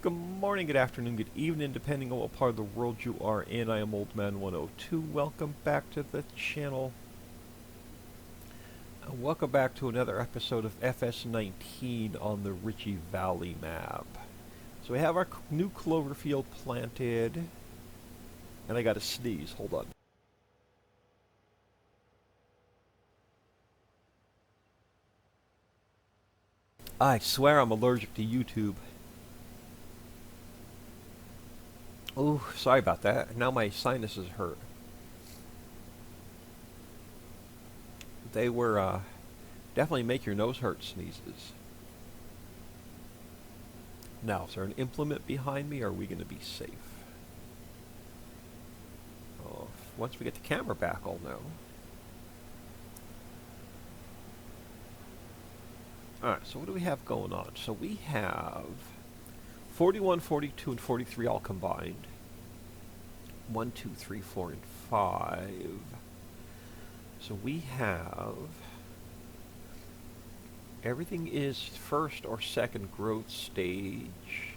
Good morning, good afternoon, good evening, depending on what part of the world you are in. I am Old Man 102. Welcome back to the channel. Welcome back to another episode of FS19 on the Ricci Valley map. So we have our new clover field planted, and I got to sneeze. Hold on. I swear I'm allergic to YouTube. Oh, sorry about that. Now my sinuses hurt. They were, definitely make your nose hurt sneezes. Now, is there an implement behind me, or are we going to be safe? Oh, once we get the camera back, I'll know. Alright, so what do we have going on? So we have 41, 42, and 43 all combined. 1, 2, 3, 4, and 5. So we have... everything is first or second growth stage.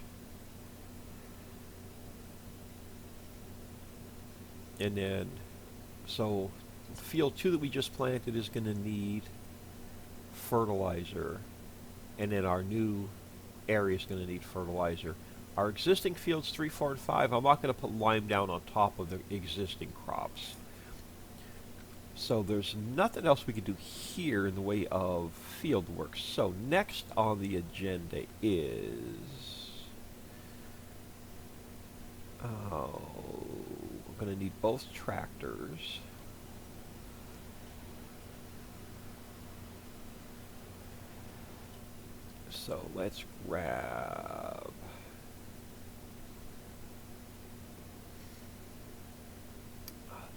And then, so field 2 that we just planted is going to need fertilizer. And then our new area is going to need fertilizer. Our existing fields 3, 4, and 5, I'm not going to put lime down on top of the existing crops. So there's nothing else we can do here in the way of field work. So next on the agenda is... oh, we're going to need both tractors. So let's grab...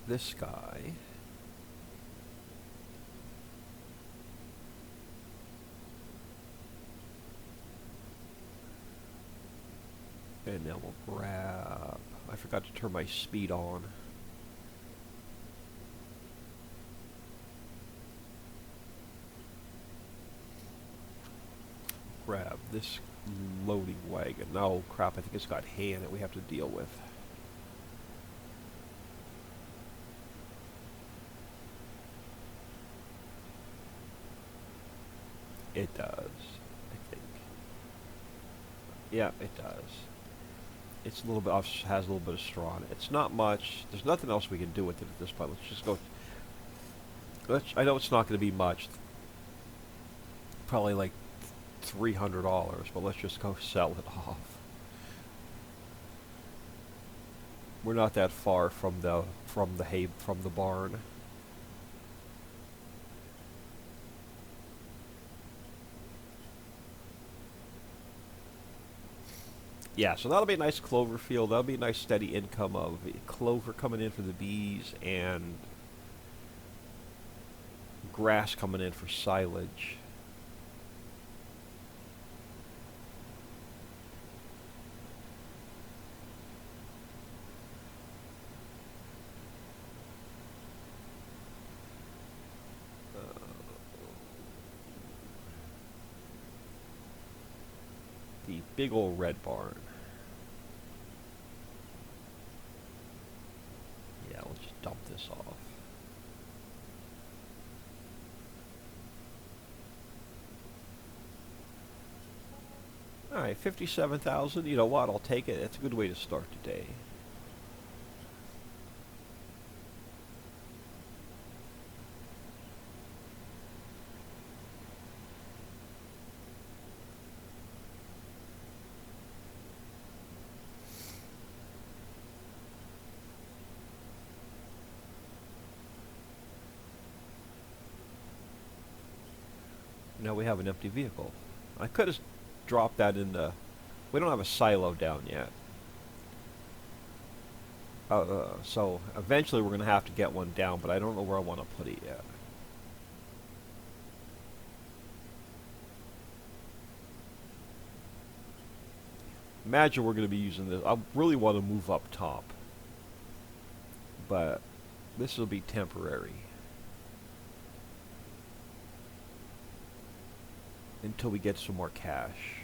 this guy. And then we'll grab... I forgot to turn my speed on. Grab this loading wagon. Oh crap, I think it's got hay in it we have to deal with. It does, I think. Yeah, it does. It's a little bit, has a little bit of straw in it. It's not much. There's nothing else we can do with it at this point. Let's just go. I know it's not going to be much. Probably like $300, but let's just go sell it off. We're not that far from the barn. Yeah, so that'll be a nice clover field. That'll be a nice steady income of clover coming in for the bees and grass coming in for silage. The big old red barn. Yeah, let's just dump this off. Alright, 57,000. You know what? I'll take it. It's a good way to start today. Now we have an empty vehicle. I could have dropped that in the... we don't have a silo down yet. So eventually we're going to have to get one down, but I don't know where I want to put it yet. Imagine we're going to be using this. I really want to move up top, but this will be temporary. until we get some more cash.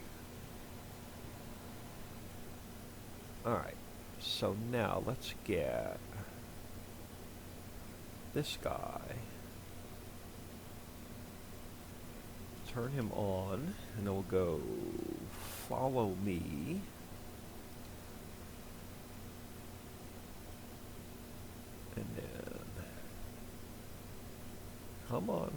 Alright, so now let's get this guy. Turn him on, and then we'll go follow me. And then, come on.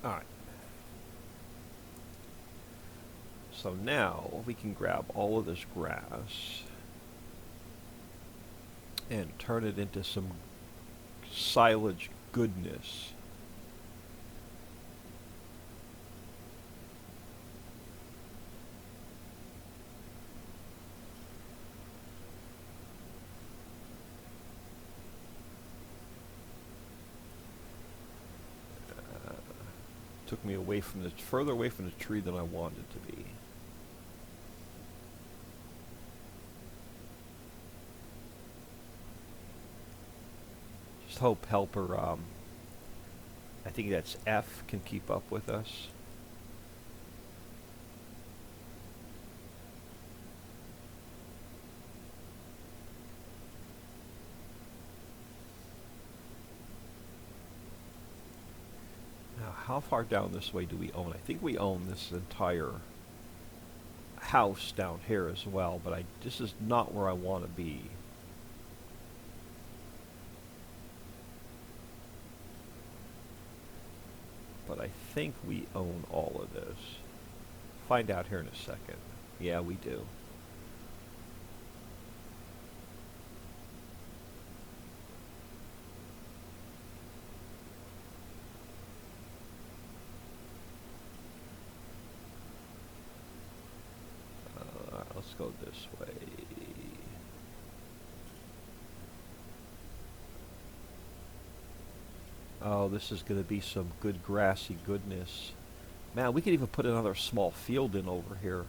Alright. So now we can grab all of this grass and turn it into some silage goodness. Took me away from the further away from the tree than I wanted to be. Just hope helper, I think that's F, can keep up with us. How far down this way do we own? I think we own this entire house down here as well, but this is not where I want to be. But I think we own all of this. Find out here in a second. Yeah, we do. Let's go this way. Oh, this is going to be some good grassy goodness. Man, we could even put another small field in over here.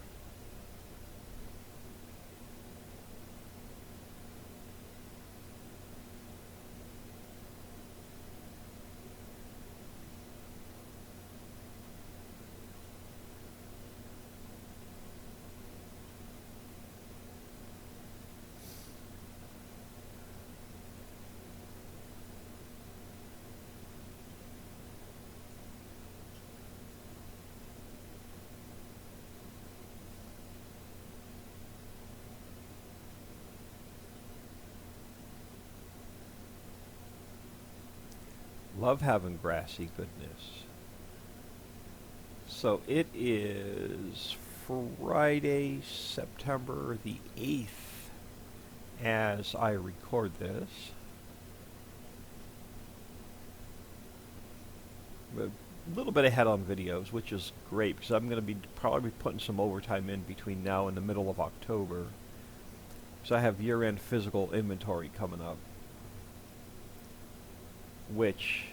Love having grassy goodness. So it is Friday, September the 8th as I record this. A little bit ahead on videos, which is great because I'm going to be probably putting some overtime in between now and the middle of October. So I have year-end physical inventory coming up, which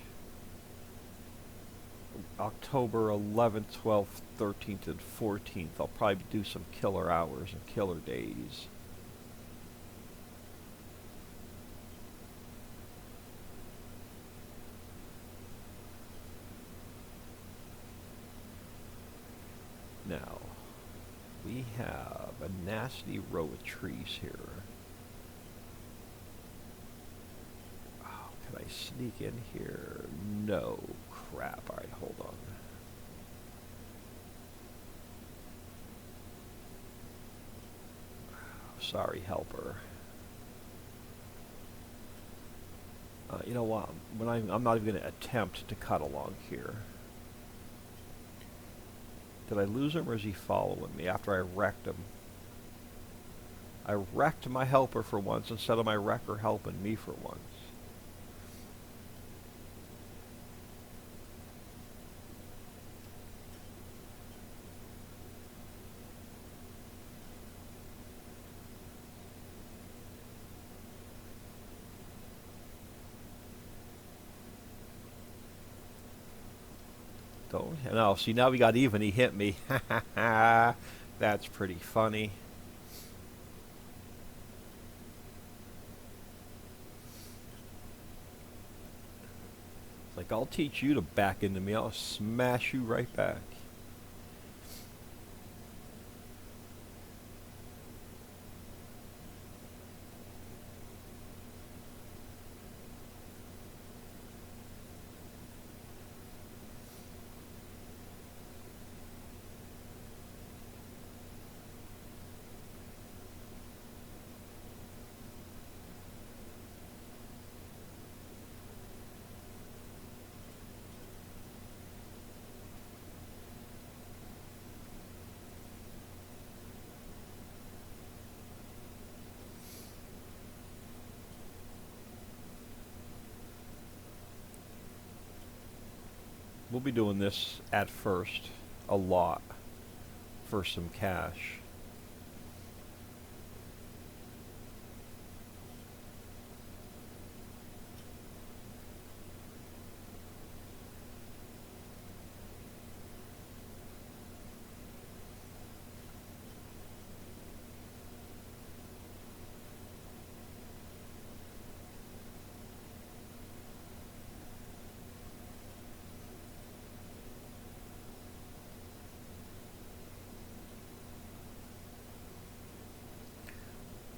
October 11th, 12th, 13th, and 14th, I'll probably do some killer hours and killer days. Now, we have a nasty row of trees here. Oh, can I sneak in here? No. Crap. Alright, hold on. Sorry, helper. You know what? I'm not even going to attempt to cut along here. Did I lose him, or is he following me after I wrecked him? I wrecked my helper for once instead of my wrecker helping me for once. No, see, now we got even. He hit me. That's pretty funny. Like, I'll teach you to back into me. I'll smash you right back. We'll be doing this at first a lot for some cash.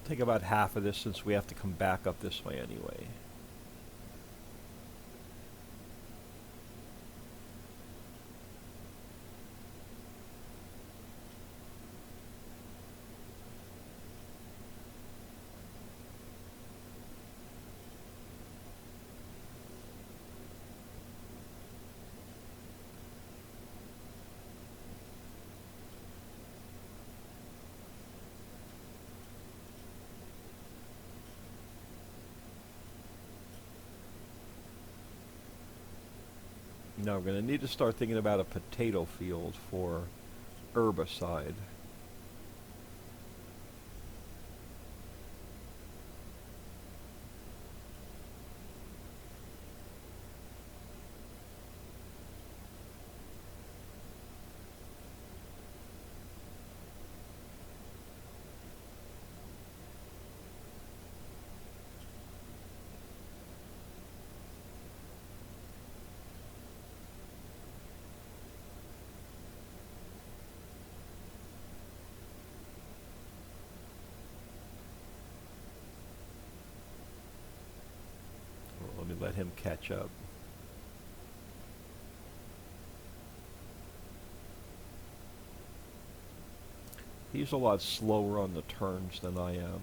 Take about half of this since we have to come back up this way anyway. Now we're going to need to start thinking about a potato field for herbicide. Let me let him catch up. He's a lot slower on the turns than I am.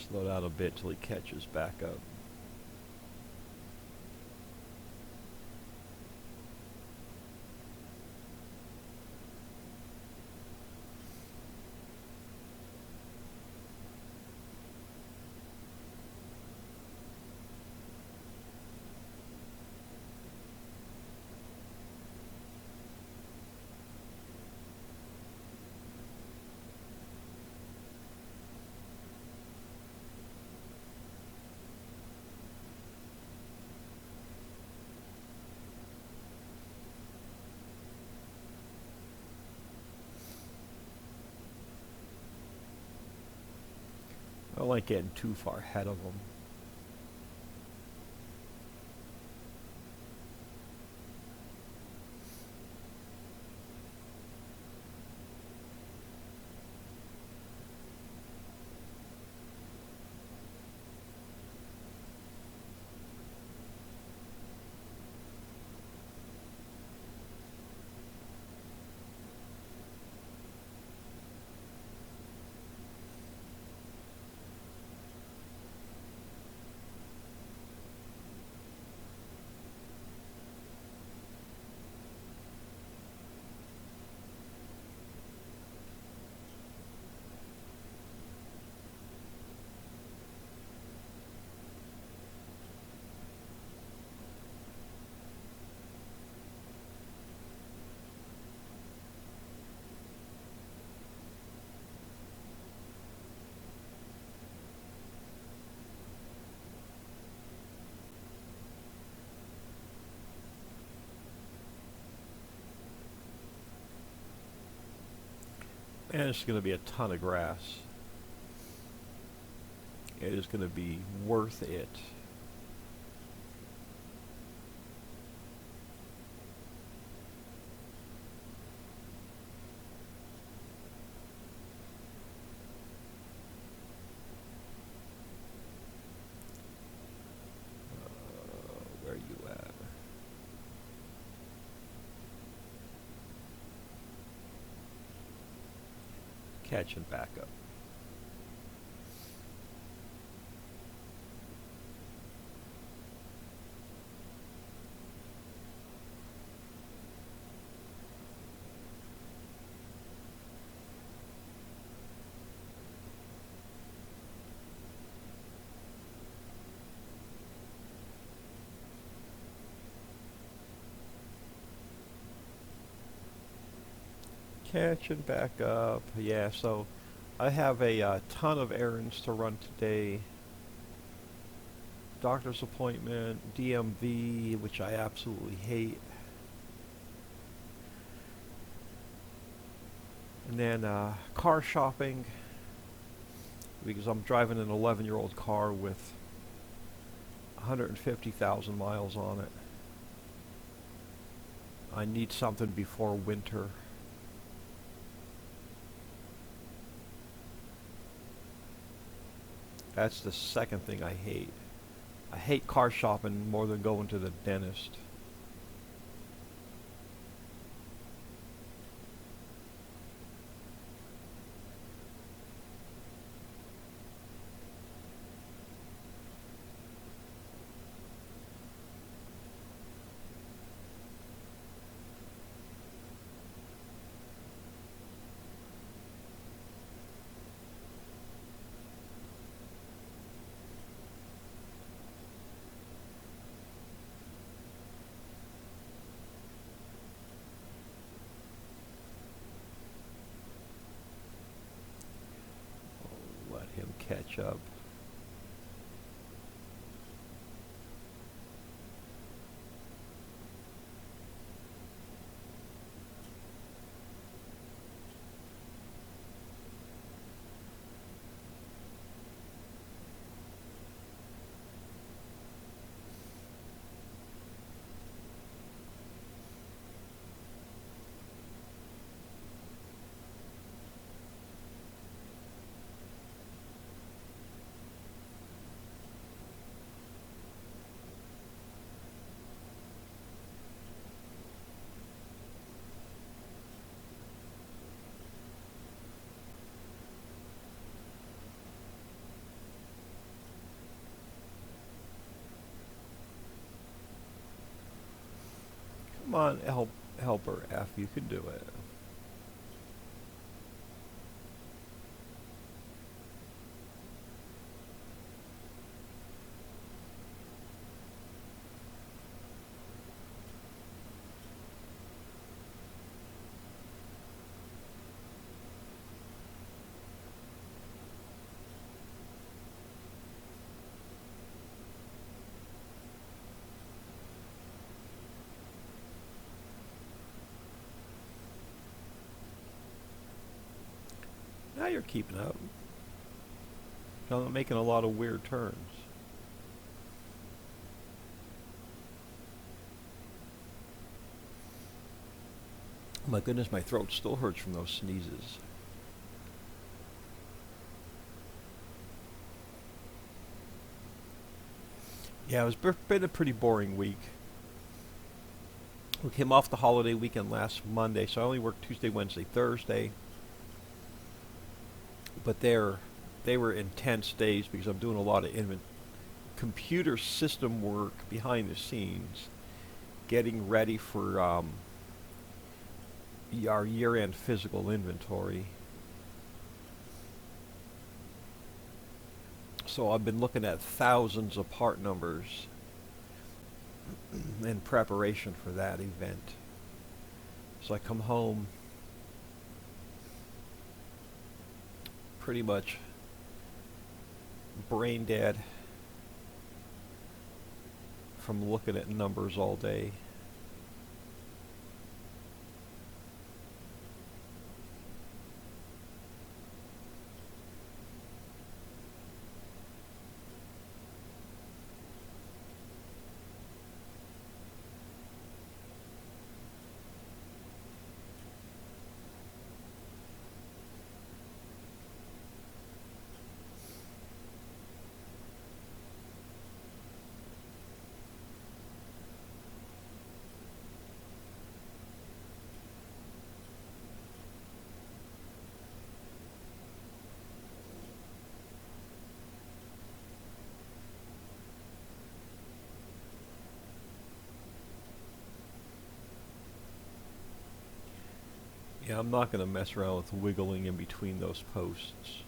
Slow down a bit till he catches back up. I don't like getting too far ahead of him. And it's going to be a ton of grass. It is going to be worth it. Where are you at? Catching back up. Catching back up. Yeah, so I have a ton of errands to run today. Doctor's appointment, DMV, which I absolutely hate. And then car shopping, because I'm driving an 11-year-old car with 150,000 miles on it. I need something before winter. That's the second thing I hate. I hate car shopping more than going to the dentist. Let him catch up. Come on, helper F, you can do it. Now you're keeping up. I'm not making a lot of weird turns. My goodness, my throat still hurts from those sneezes. Yeah, it's been a pretty boring week. We came off the holiday weekend last Monday, so I only worked Tuesday, Wednesday, Thursday. But they were intense days because I'm doing a lot of computer system work behind the scenes, getting ready for our year-end physical inventory. So I've been looking at thousands of part numbers in preparation for that event. So I come home pretty much brain dead from looking at numbers all day. Yeah, I'm not going to mess around with wiggling in between those posts.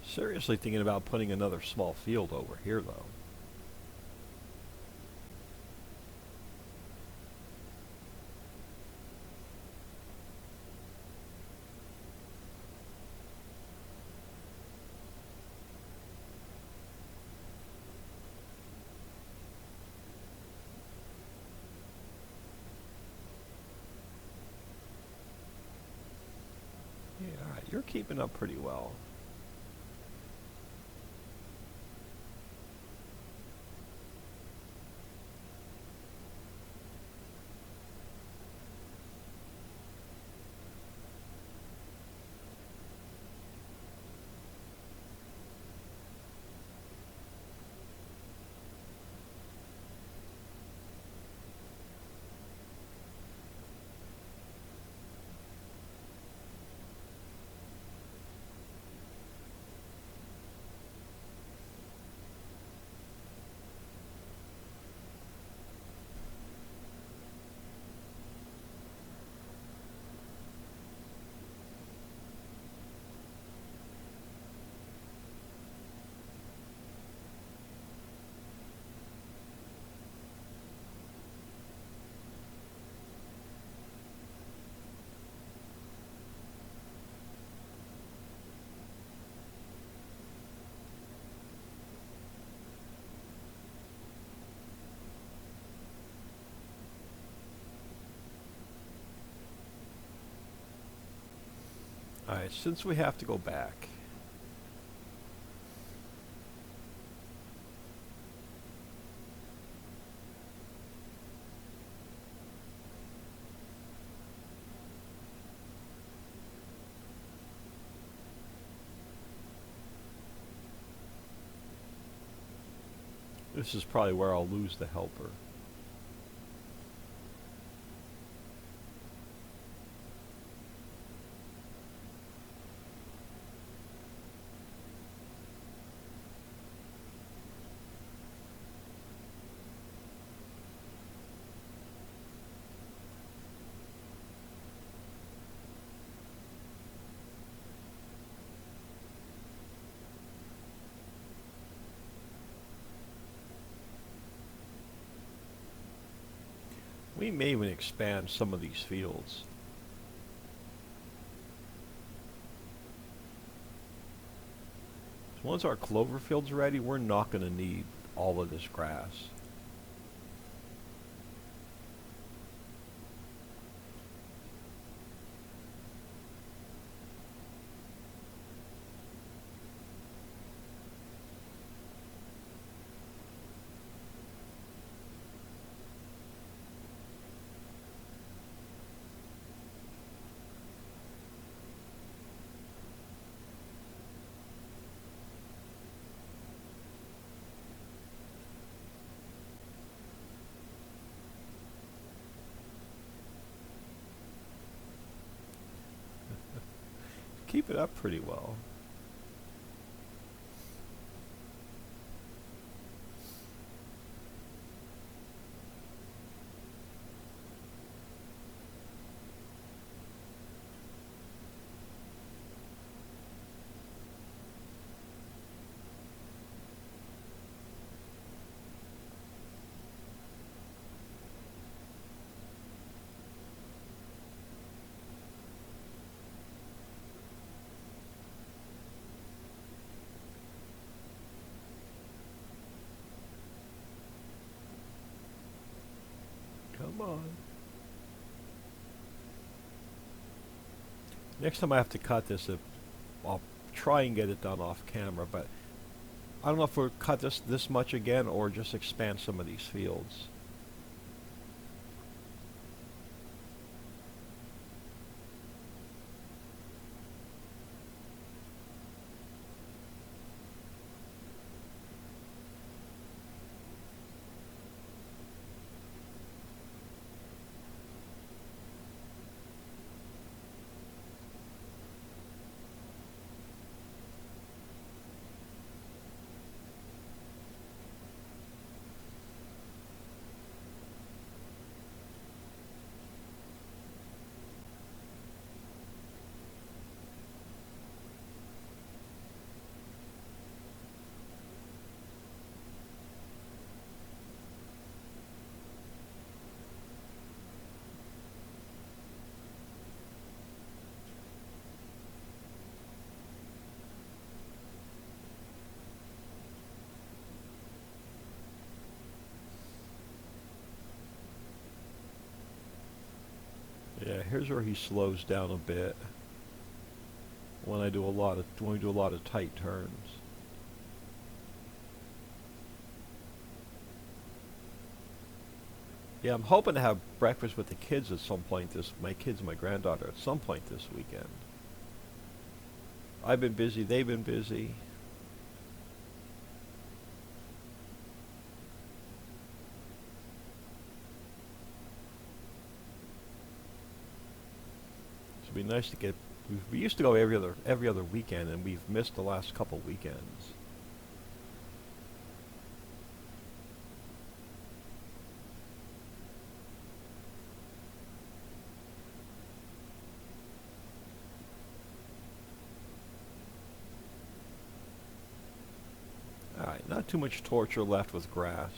Seriously thinking about putting another small field over here, though. Yeah, all right, you're keeping up pretty well. All right, since we have to go back, this is probably where I'll lose the helper. We may even expand some of these fields. So once our clover field's ready, we're not going to need all of this grass. Keep it up pretty well. Come on. Next time I have to cut this, I'll try and get it done off camera, but I don't know if we'll cut this much again or just expand some of these fields. here's where he slows down a bit when we do a lot of tight turns. Yeah, I'm hoping to have breakfast with the kids at some point my kids and my granddaughter at some point this weekend. I've been busy, they've been busy. It'd be nice to get. We used to go every other weekend, and we've missed the last couple weekends. All right, not too much torture left with grass.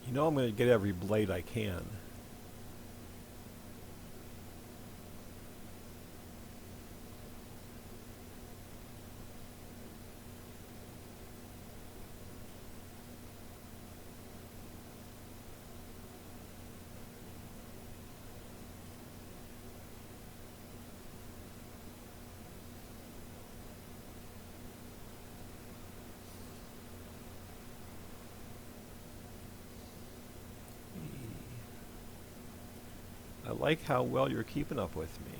You know I'm going to get every blade I can. I like how well you're keeping up with me.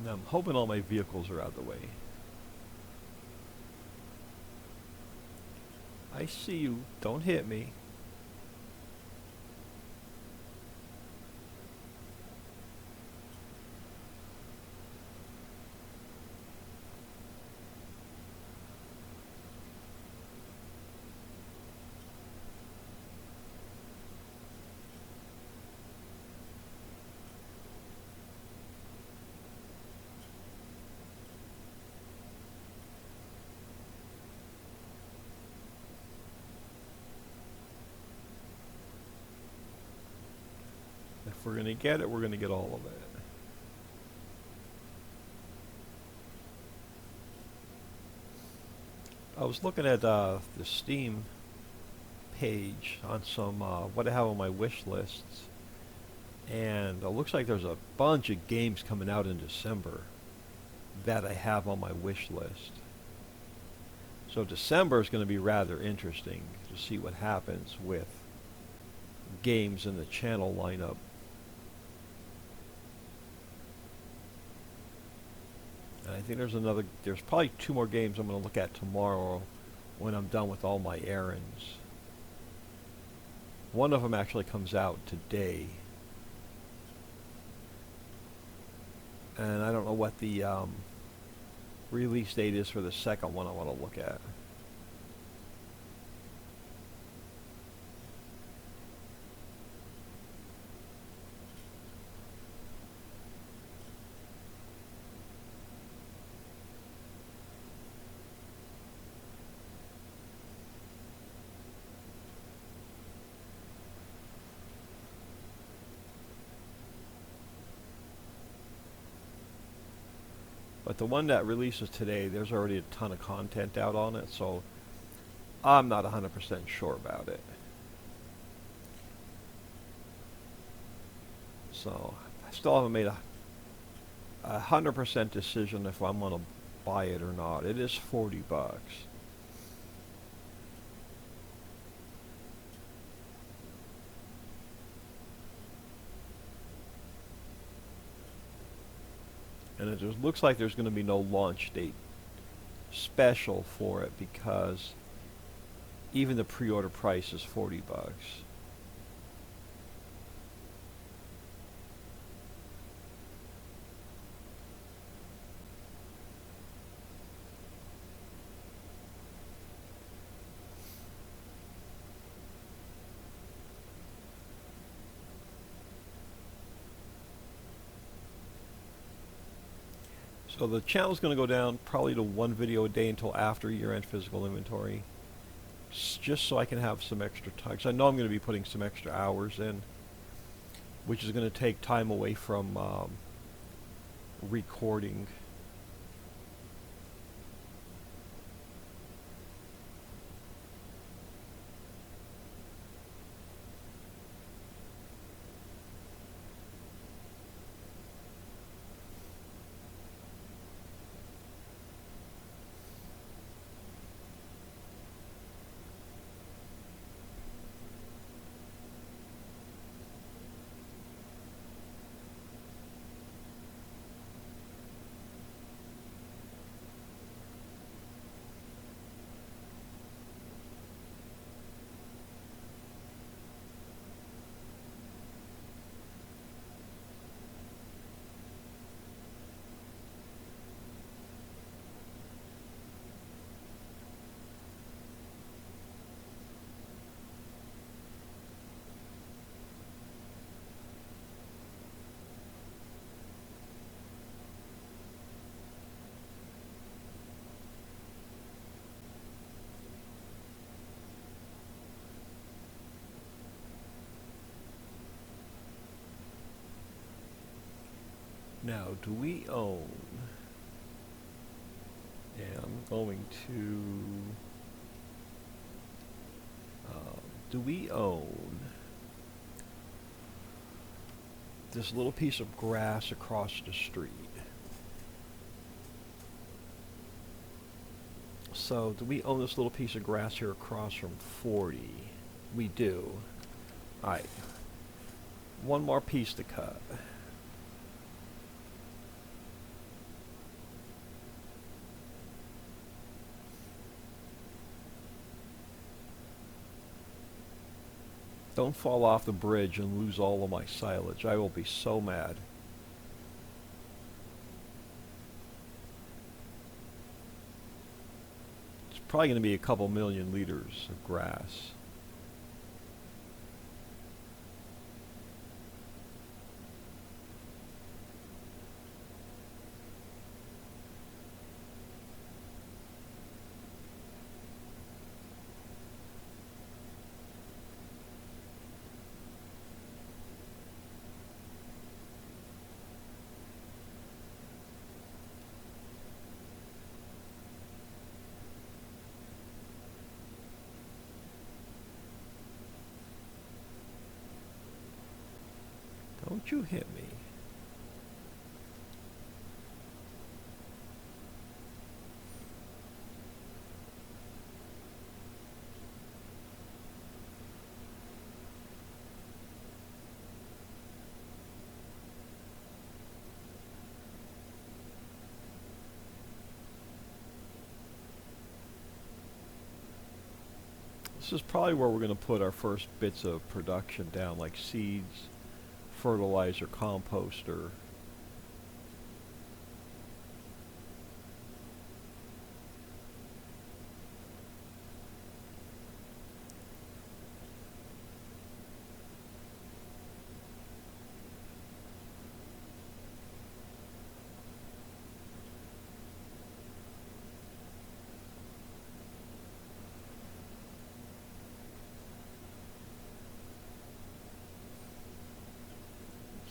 Now I'm hoping all my vehicles are out of the way. I see you. Don't hit me. If we're going to get it, we're going to get all of it. I was looking at the Steam page on some what I have on my wish lists, and it looks like there's a bunch of games coming out in December that I have on my wish list. So December is going to be rather interesting to see what happens with games in the channel lineup. And I think there's probably 2 more games I'm going to look at tomorrow when I'm done with all my errands. One of them actually comes out today. And I don't know what the release date is for the second one I want to look at. But the one that releases today, there's already a ton of content out on it, so I'm not 100% sure about it. So I still haven't made a 100% decision if I'm going to buy it or not. It is $40. And it just looks like there's going to be no launch date special for it because even the pre-order price is $40. So the channel's going to go down probably to one video a day until after year-end physical inventory. Just so I can have some extra time. 'Cause I know I'm going to be putting some extra hours in, which is going to take time away from recording. Now, do we own? And I'm going to. Do we own this little piece of grass across the street? So, do we own this little piece of grass here across from 40? We do. Alright. One more piece to cut. Don't fall off the bridge and lose all of my silage. I will be so mad. It's probably going to be a couple million liters of grass. Don't you hit me. This is probably where we're going to put our first bits of production down, like seeds, fertilizer, composter.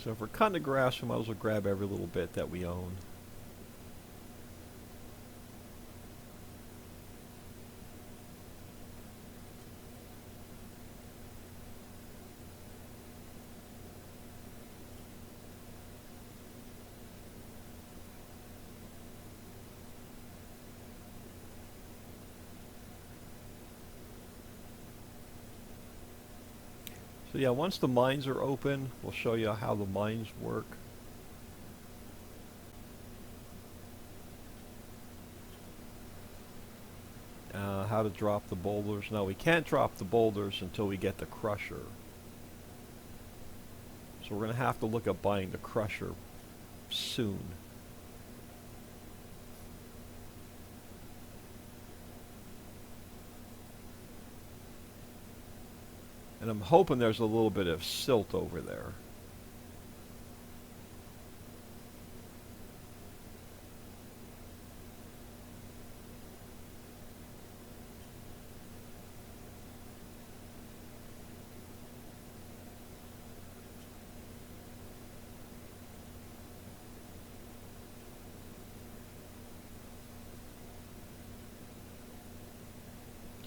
So if we're cutting the grass, we might as well grab every little bit that we own. So yeah, once the mines are open, we'll show you how the mines work. How to drop the boulders. Now we can't drop the boulders until we get the crusher. So we're going to have to look at buying the crusher soon. And I'm hoping there's a little bit of silt over there.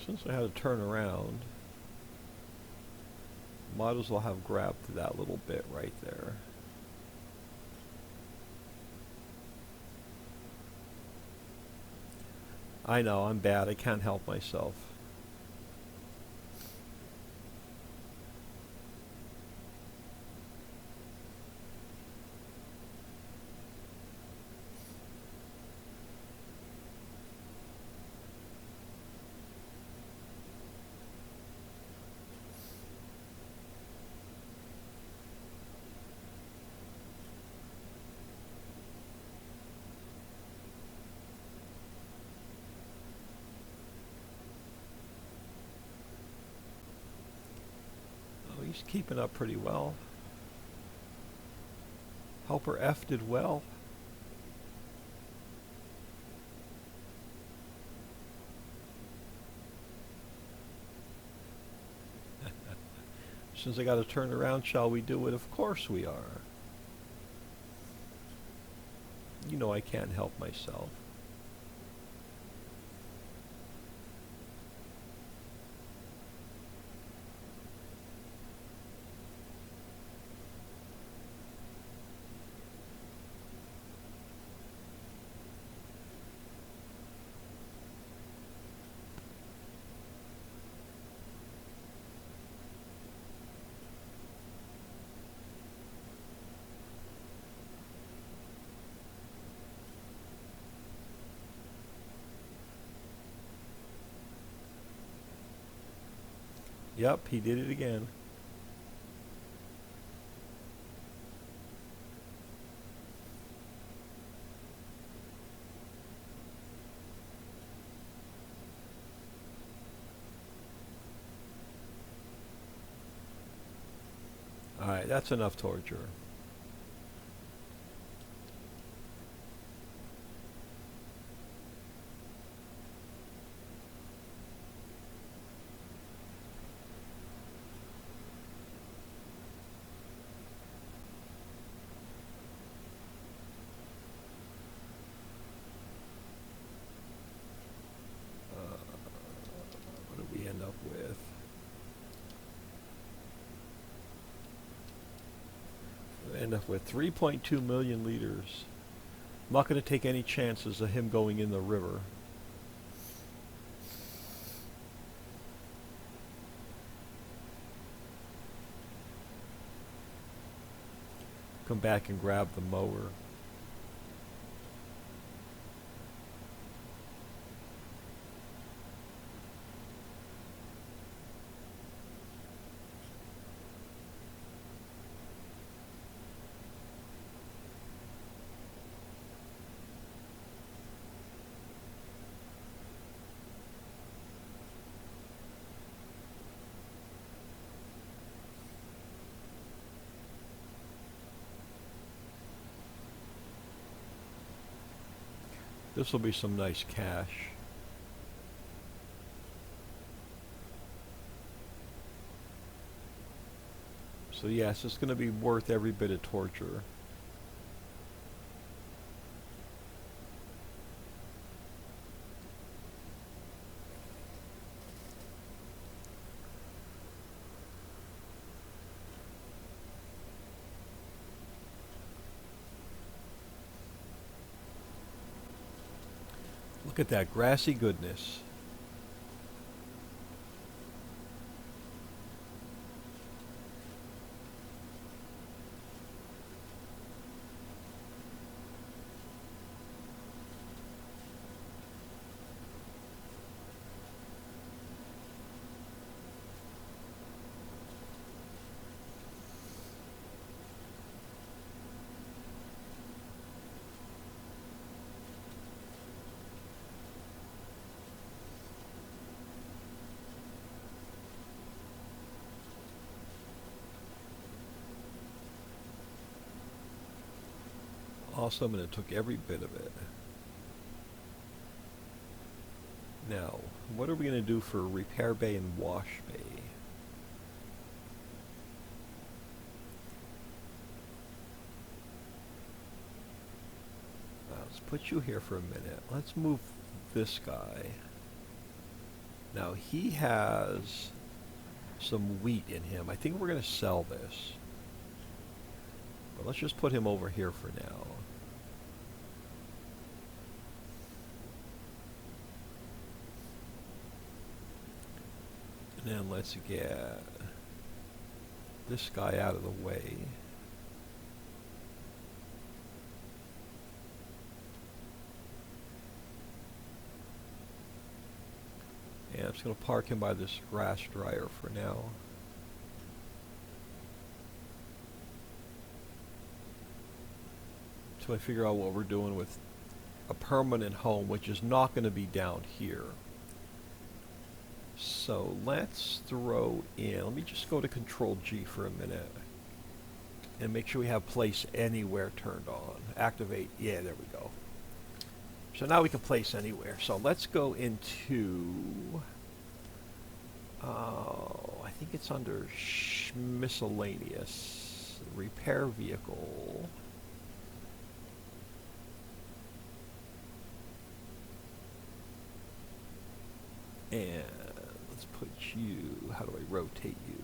Since I had to turn around, might as well have grabbed that little bit right there. I know, I'm bad. I can't help myself. He's keeping up pretty well. Helper F did well. Since I got to turn around, shall we do it? Of course we are. You know I can't help myself. Yep, he did it again. Alright, that's enough torture. What did we end up with? We end up with 3.2 million liters. I'm not going to take any chances of him going in the river. Come back and grab the mower. This will be some nice cash. So yes, it's going to be worth every bit of torture. Look at that grassy goodness. Awesome, and it took every bit of it. Now, what are we going to do for repair bay and wash bay? Let's put you here for a minute. Let's move this guy. Now, he has some wheat in him. I think we're going to sell this. But let's just put him over here for now. And then let's get this guy out of the way. And I'm just going to park him by this grass dryer for now. So I figure out what we're doing with a permanent home, which is not going to be down here. So let's throw in, let me just go to Control G for a minute and make sure we have place anywhere turned on. Activate, yeah, there we go. So now we can place anywhere. So let's go into, I think it's under miscellaneous, repair vehicle. And let's put you, how do I rotate you?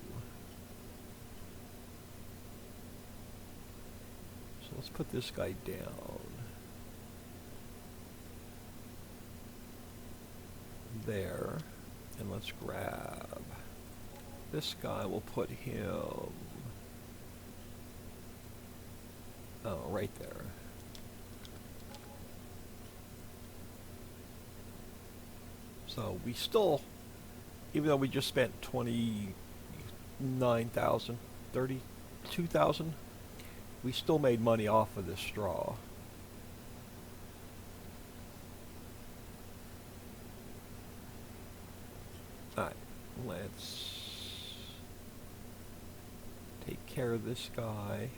So let's put this guy down. There. And let's grab this guy, we'll put him, right there. So we still, even though we just spent 29,000, 32,000, we still made money off of this straw. Alright, let's take care of this guy.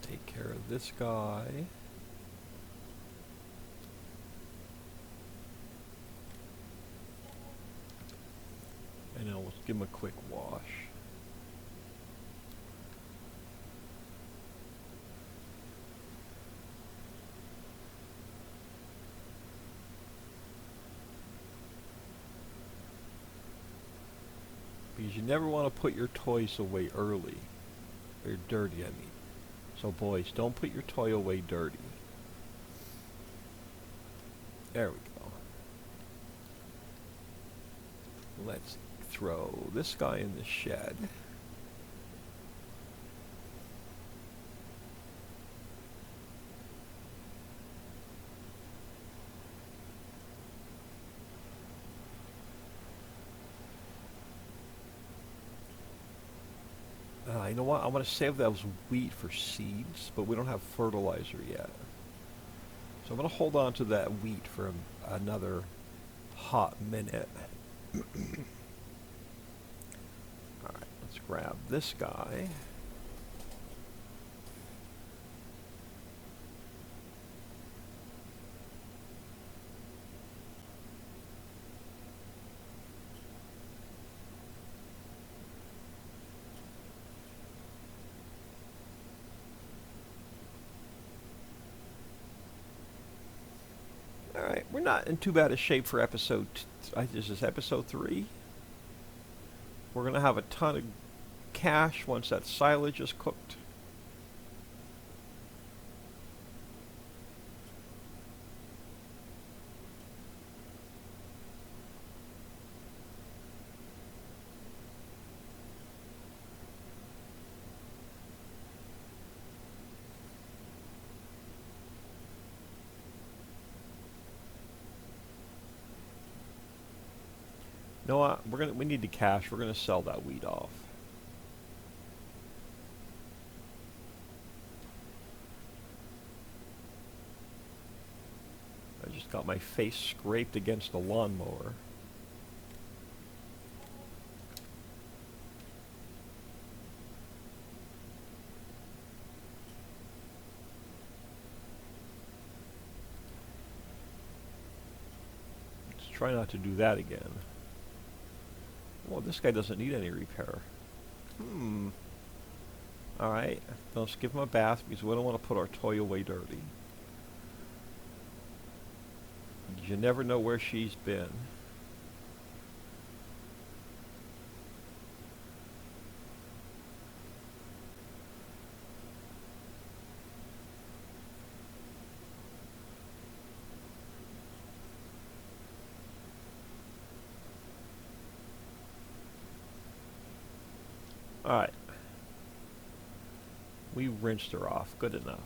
Take care of this guy. And then we'll give him a quick wash. Because you never want to put your toys away early. Or dirty, I mean. So boys, don't put your toy away dirty. There we go. Let's throw this guy in the shed. You know what? I want to save those wheat for seeds, but we don't have fertilizer yet. So I'm going to hold on to that wheat for another hot minute. Alright, let's grab this guy. Alright, we're not in too bad a shape for episode, this is episode 3. We're going to have a ton of cash once that silage is cooked. You know what? We need the cash. We're gonna sell that wheat off. Got my face scraped against the lawnmower. Let's try not to do that again. Well, this guy doesn't need any repair. Alright, let's give him a bath because we don't want to put our toy away dirty. You never know where she's been. Alright. We rinsed her off. Good enough.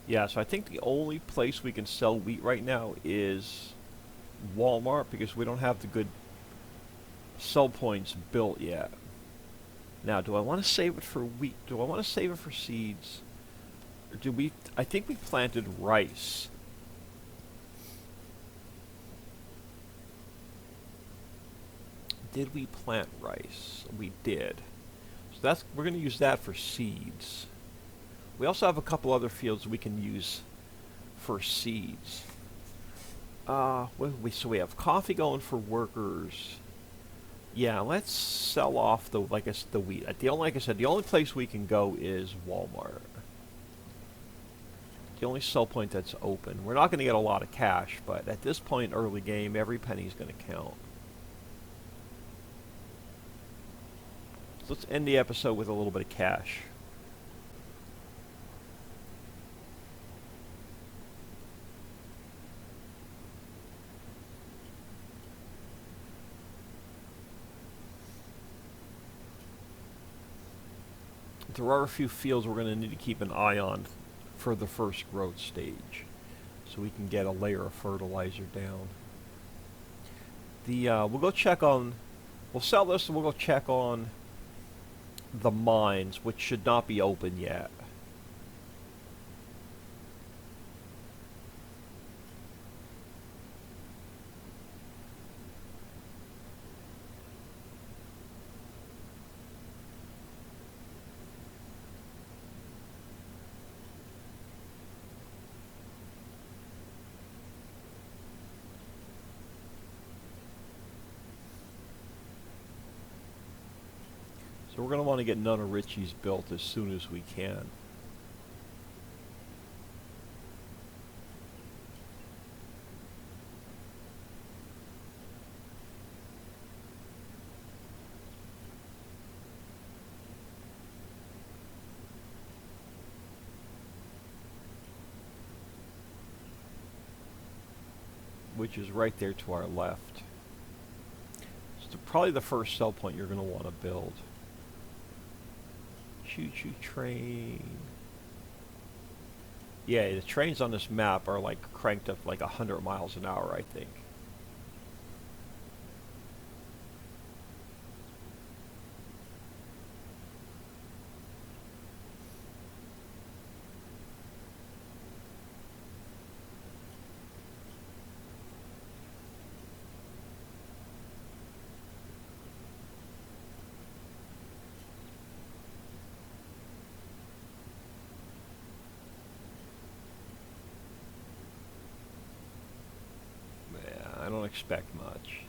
Yeah, so I think the only place we can sell wheat right now is Walmart because we don't have the good sell points built yet. Now, do I want to save it for wheat? Do I want to save it for seeds? Or do we... I think we planted rice. Did we plant rice? We did. So that's... we're going to use that for seeds. We also have a couple other fields we can use for seeds. So we have coffee going for workers. Yeah, let's sell off the like wheat. Like I said, the only place we can go is Walmart. The only sell point that's open. We're not going to get a lot of cash, but at this point, early game, every penny's going to count. So let's end the episode with a little bit of cash. There are a few fields we're going to need to keep an eye on for the first growth stage, so we can get a layer of fertilizer down. We'll go check on... we'll sell this and we'll go check on the mines, which should not be open yet. So we're going to want to get none of Ricci's built as soon as we can. Which is right there to our left. So probably the first sell point you're going to want to build. Choo-choo train. Yeah, the trains on this map are like cranked up like 100 miles an hour, I think. I don't expect much.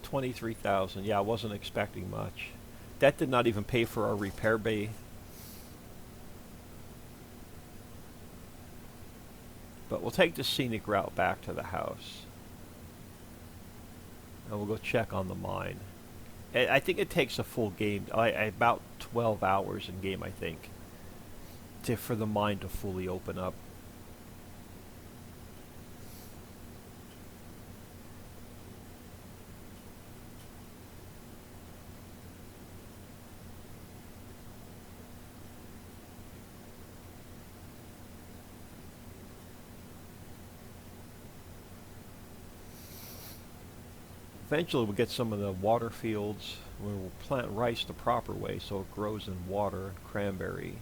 23,000. Yeah, I wasn't expecting much. That did not even pay for our repair bay. But we'll take the scenic route back to the house. And we'll go check on the mine. I think it takes a full game, about 12 hours in game, I think, for the mine to fully open up. Eventually we'll get some of the water fields where we'll plant rice the proper way so it grows in water, cranberry.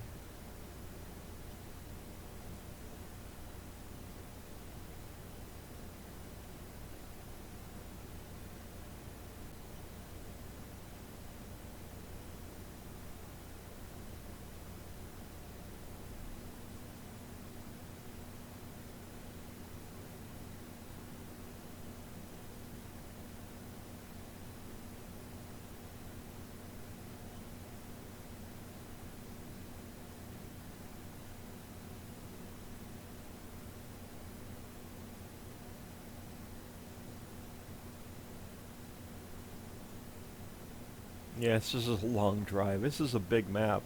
Yeah, this is a long drive. This is a big map.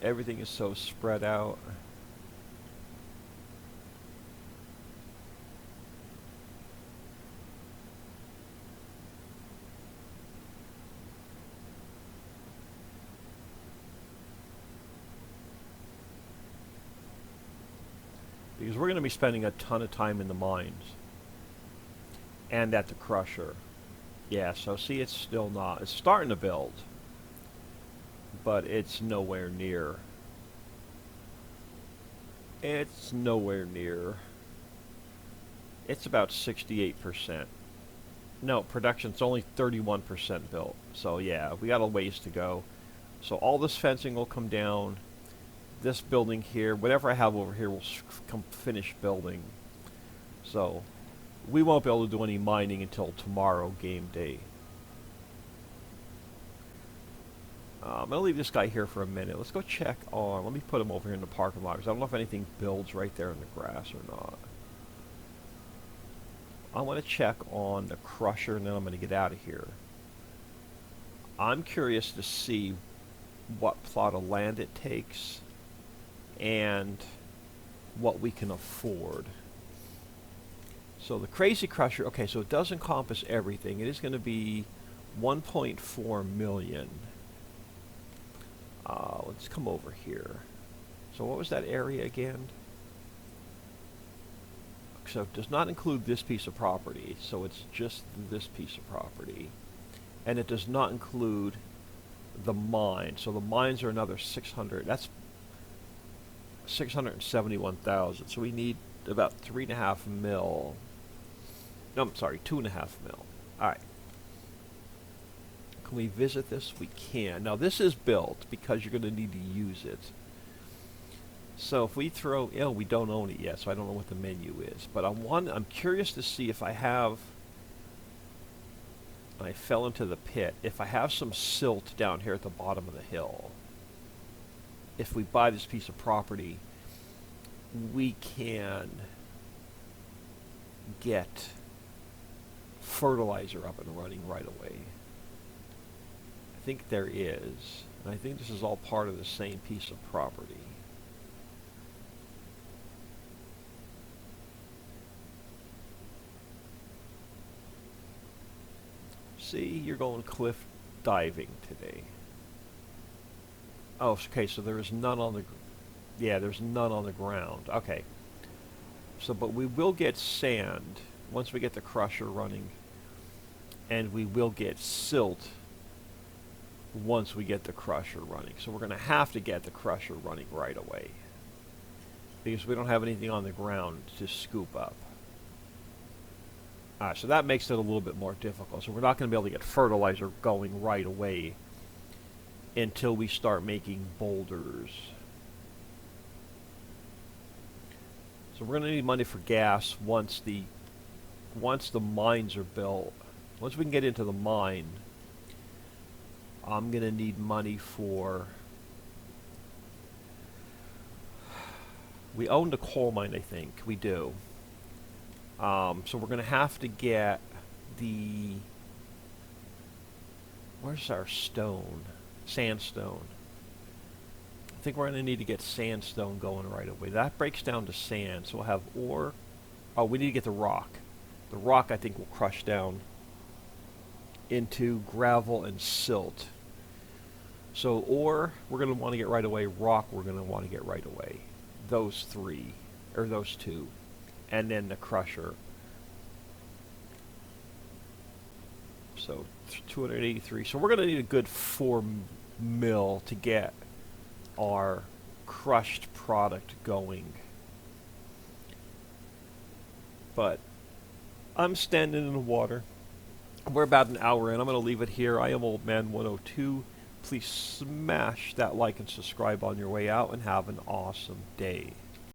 Everything is so spread out. Because we're going to be spending a ton of time in the mines. And at the crusher. Yeah, so see, it's still not. It's starting to build. But it's nowhere near. It's nowhere near. It's about 68%. No, production's only 31% built. So yeah, we got a ways to go. So all this fencing will come down. This building here, whatever I have over here will come finish building. So we won't be able to do any mining until tomorrow, game day. I'm going to leave this guy here for a minute. Let's go check on... Let me put him over here in the parking lot, because I don't know if anything builds right there in the grass or not. I want to check on the crusher, and then I'm going to get out of here. I'm curious to see what plot of land it takes and what we can afford. So the crazy crusher, okay, so it does encompass everything. It is going to be 1.4 million. Let's come over here. So what was that area again? So it does not include this piece of property, so it's just this piece of property. And it does not include the mine. So the mines are another 600. That's 671,000. So we need about 3.5 mil. No, I'm sorry, 2.5 mil. Alright. Can we visit this? We can. Now this is built because you're going to need to use it. So if we throw, we don't own it yet, so I don't know what the menu is. But I'm curious to see if I have, I fell into the pit, if I have some silt down here at the bottom of the hill. If we buy this piece of property, we can get fertilizer up and running right away. I think there is. And I think this is all part of the same piece of property. See, you're going cliff diving today. Oh, okay, so there is none on the... Yeah, there's none on the ground. Okay. So, but we will get sand once we get the crusher running. And we will get silt once we get the crusher running. So we're going to have to get the crusher running right away. Because we don't have anything on the ground to scoop up. So that makes it a little bit more difficult. So we're not going to be able to get fertilizer going right away until we start making boulders. So we're going to need money for gas once the mines are built. Once we can get into the mine, I'm going to need money for... We own the coal mine, I think. We do. So we're going to have to get the... Where's our stone? Sandstone. I think we're going to need to get sandstone going right away. That breaks down to sand, so we'll have ore. Oh, we need to get the rock. The rock, I think, will crush down into gravel and silt. So ore, we're going to want to get right away. Rock, we're going to want to get right away. Those three. or those two, and then the crusher. So 283. So we're going to need a good 4 mil to get our crushed product going. But I'm standing in the water. We're about an hour in. I'm going to leave it here. I am Old Man 102. Please smash that like and subscribe on your way out, and have an awesome day.